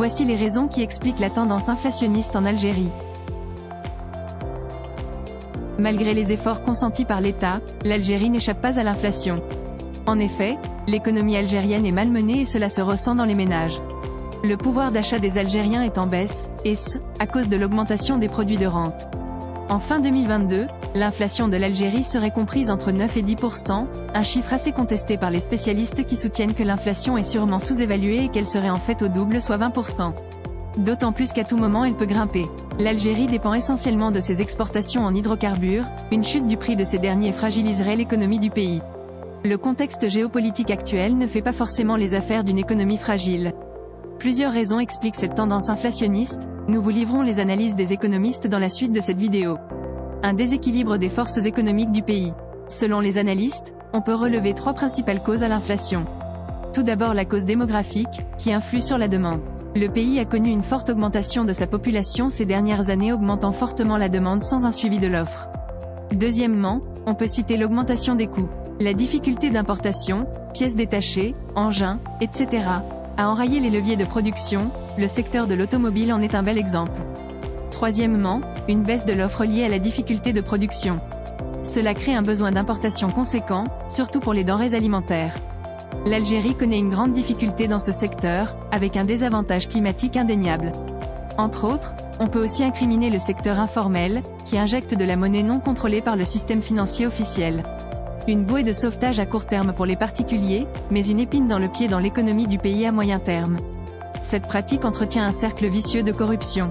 Voici les raisons qui expliquent la tendance inflationniste en Algérie. Malgré les efforts consentis par l'État, l'Algérie n'échappe pas à l'inflation. En effet, l'économie algérienne est malmenée et cela se ressent dans les ménages. Le pouvoir d'achat des Algériens est en baisse, et ce, à cause de l'augmentation des produits de rente. En fin 2022, l'inflation de l'Algérie serait comprise entre 9 et 10%, un chiffre assez contesté par les spécialistes qui soutiennent que l'inflation est sûrement sous-évaluée et qu'elle serait en fait au double, soit 20%. D'autant plus qu'à tout moment elle peut grimper. L'Algérie dépend essentiellement de ses exportations en hydrocarbures, une chute du prix de ces derniers fragiliserait l'économie du pays. Le contexte géopolitique actuel ne fait pas forcément les affaires d'une économie fragile. Plusieurs raisons expliquent cette tendance inflationniste, nous vous livrons les analyses des économistes dans la suite de cette vidéo. Un déséquilibre des forces économiques du pays. Selon les analystes, on peut relever 3 principales causes à l'inflation. Tout d'abord la cause démographique, qui influe sur la demande. Le pays a connu une forte augmentation de sa population ces dernières années, augmentant fortement la demande sans un suivi de l'offre. Deuxièmement, on peut citer l'augmentation des coûts. La difficulté d'importation, pièces détachées, engins, etc., a enrayé les leviers de production, le secteur de l'automobile en est un bel exemple. Troisièmement, une baisse de l'offre liée à la difficulté de production. Cela crée un besoin d'importation conséquent, surtout pour les denrées alimentaires. L'Algérie connaît une grande difficulté dans ce secteur, avec un désavantage climatique indéniable. Entre autres, on peut aussi incriminer le secteur informel, qui injecte de la monnaie non contrôlée par le système financier officiel. Une bouée de sauvetage à court terme pour les particuliers, mais une épine dans le pied dans l'économie du pays à moyen terme. Cette pratique entretient un cercle vicieux de corruption.